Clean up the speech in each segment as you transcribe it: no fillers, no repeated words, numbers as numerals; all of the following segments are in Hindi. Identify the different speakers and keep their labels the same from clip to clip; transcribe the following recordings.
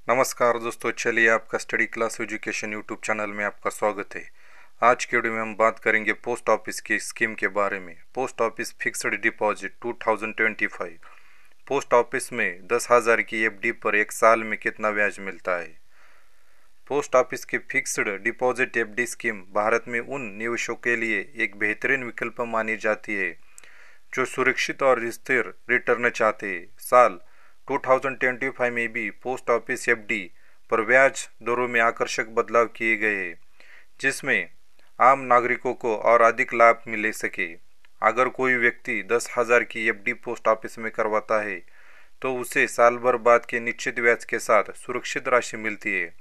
Speaker 1: नमस्कार दोस्तों, चलिए आपका study class education YouTube channel में आपका स्वागत है। आज के वीडियो में हम बात करेंगे पोस्ट ऑफिस की स्कीम के बारे में। Post office fixed deposit 2025। Post office में 10,000 की एफडी पर एक साल में कितना ब्याज मिलता है। पोस्ट ऑफिस की fixed deposit FD scheme Bharat में उन निवेशकों के लिए एक बेहतरीन विकल्प मानी जाती है जो सुरक्षित और स्थिर रिटर्न चाहते हैं। साल 2025 में भी पोस्ट ऑफिस एफडी पर ब्याज दरों में आकर्षक बदलाव किए गए हैं, जिसमें आम नागरिकों को और अधिक लाभ मिल सके। अगर कोई व्यक्ति 10,000 की एफडी पोस्ट ऑफिस में करवाता है तो उसे साल भर बाद के निश्चित ब्याज के साथ सुरक्षित राशि मिलती है।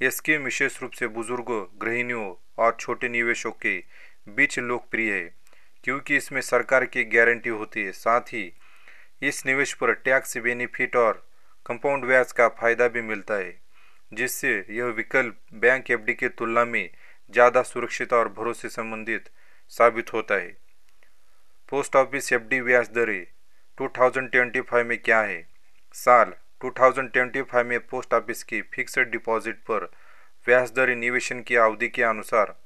Speaker 1: यह स्कीम विशेष रूप से बुजुर्गों, गृहिणियों और छोटे निवेशकों के बीच लोकप्रिय है क्योंकि इसमें सरकार की गारंटी होती है। साथ ही इस निवेश पर टैक्स बेनिफिट और कंपाउंड ब्याज का फायदा भी मिलता है, जिससे यह विकल्प बैंक एफडी की तुलना में ज़्यादा सुरक्षित और भरोसे संबंधित साबित होता है। पोस्ट ऑफिस एफडी ब्याज दरें 2025 में क्या है। साल 2025 में पोस्ट ऑफिस की फिक्स्ड डिपॉजिट पर ब्याज दरें निवेशन की अवधि के अनुसार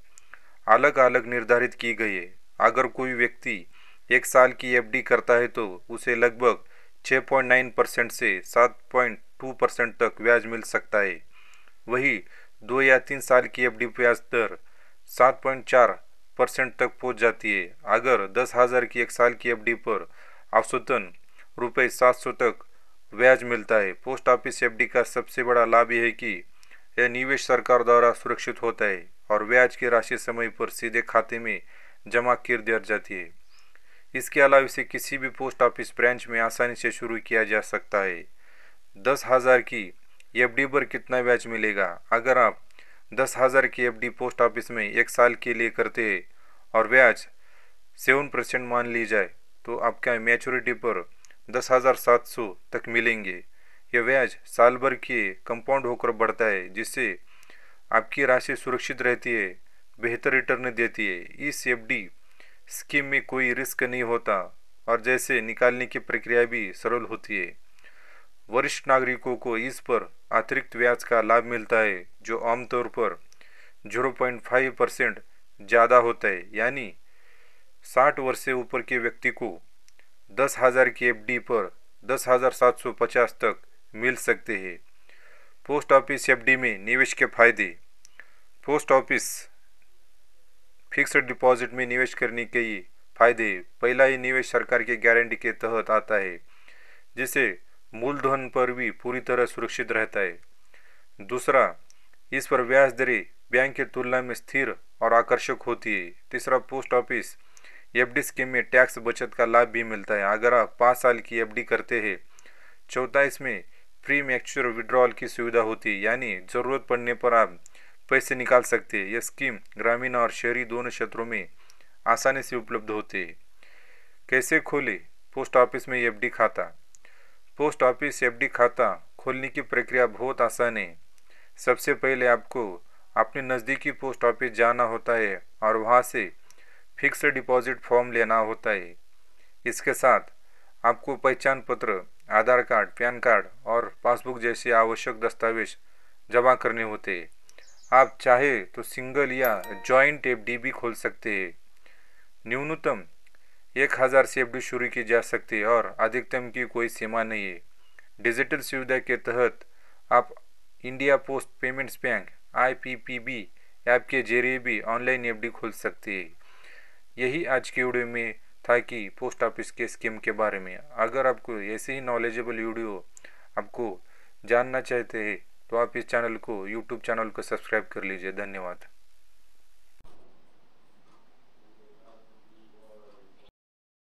Speaker 1: अलग अलग निर्धारित की गई है। अगर कोई व्यक्ति एक साल की एफडी करता है तो उसे लगभग 6.9% से 7.2% तक ब्याज मिल सकता है। वही 2 या 3 साल की एफडी ब्याज दर 7.4% तक पहुंच जाती है। अगर 10,000 की एक साल की एफडी पर औसतन ₹700 तक ब्याज मिलता है। पोस्ट ऑफिस एफडी का सबसे बड़ा लाभ यह है कि यह निवेश सरकार द्वारा सुरक्षित होता है और ब्याज की राशि समय पर सीधे खाते में जमा कर दी जाती है। इसके अलावा इसे किसी भी पोस्ट ऑफिस ब्रांच में आसानी से शुरू किया जा सकता है। 10,000 की एफडी पर कितना ब्याज मिलेगा। अगर आप 10,000 की एफडी पोस्ट ऑफिस में एक साल के लिए करते हैं और ब्याज 7% मान ली जाए तो आपका मैच्योरिटी पर 10,700 तक मिलेंगे। यह ब्याज साल भर के कंपाउंड होकर बढ़ता है, जिससे आपकी राशि सुरक्षित रहती है, बेहतर रिटर्न देती है। इस एफडी स्कीम में कोई रिस्क नहीं होता और जैसे निकालने की प्रक्रिया भी सरल होती है। वरिष्ठ नागरिकों को इस पर अतिरिक्त ब्याज का लाभ मिलता है जो आमतौर पर 0.5% ज़्यादा होता है, यानी 60 वर्ष से ऊपर के व्यक्ति को 10,000 की एफडी पर 10,750 तक मिल सकते हैं। पोस्ट ऑफिस एफडी में निवेश के फायदे। पोस्ट ऑफिस फिक्स्ड डिपॉजिट में निवेश करने के फायदे। पहला, ही निवेश सरकार की गारंटी के तहत आता है, जिससे मूलधन पर भी पूरी तरह सुरक्षित रहता है। दूसरा, इस पर ब्याज दरें बैंक की तुलना में स्थिर और आकर्षक होती है। तीसरा, पोस्ट ऑफिस एफडी स्कीम में टैक्स बचत का लाभ भी मिलता है अगर आप 5 साल की एफडी करते हैं। चौथा, इसमें प्री मैच्योर विड्रॉल की सुविधा होती है, यानी ज़रूरत पड़ने पर आप पैसे निकाल सकते हैं। यह स्कीम ग्रामीण और शहरी दोनों क्षेत्रों में आसानी से उपलब्ध होते हैं। कैसे खोले पोस्ट ऑफिस में एफडी खाता। पोस्ट ऑफिस एफडी खाता खोलने की प्रक्रिया बहुत आसान है। सबसे पहले आपको अपने नज़दीकी पोस्ट ऑफिस जाना होता है और वहां से फिक्स्ड डिपॉजिट फॉर्म लेना होता है। इसके साथ आपको पहचान पत्र, आधार कार्ड, पैन कार्ड और पासबुक जैसे आवश्यक दस्तावेज जमा करने होते हैं। आप चाहे तो सिंगल या जॉइंट एफडी भी खोल सकते हैं। न्यूनतम 1,000 से एफडी शुरू की जा सकती है और अधिकतम की कोई सीमा नहीं है। डिजिटल सुविधा के तहत आप India post payments bank IPPB app के जरिए भी ऑनलाइन एफडी खोल सकते हैं। यही आज की वीडियो में था कि पोस्ट ऑफिस के स्कीम के बारे में। अगर आपको ऐसे ही नॉलेजेबल वीडियो आपको जानना चाहते हैं तो आप इस चैनल को, यूट्यूब चैनल को सब्सक्राइब कर लीजिए। धन्यवाद।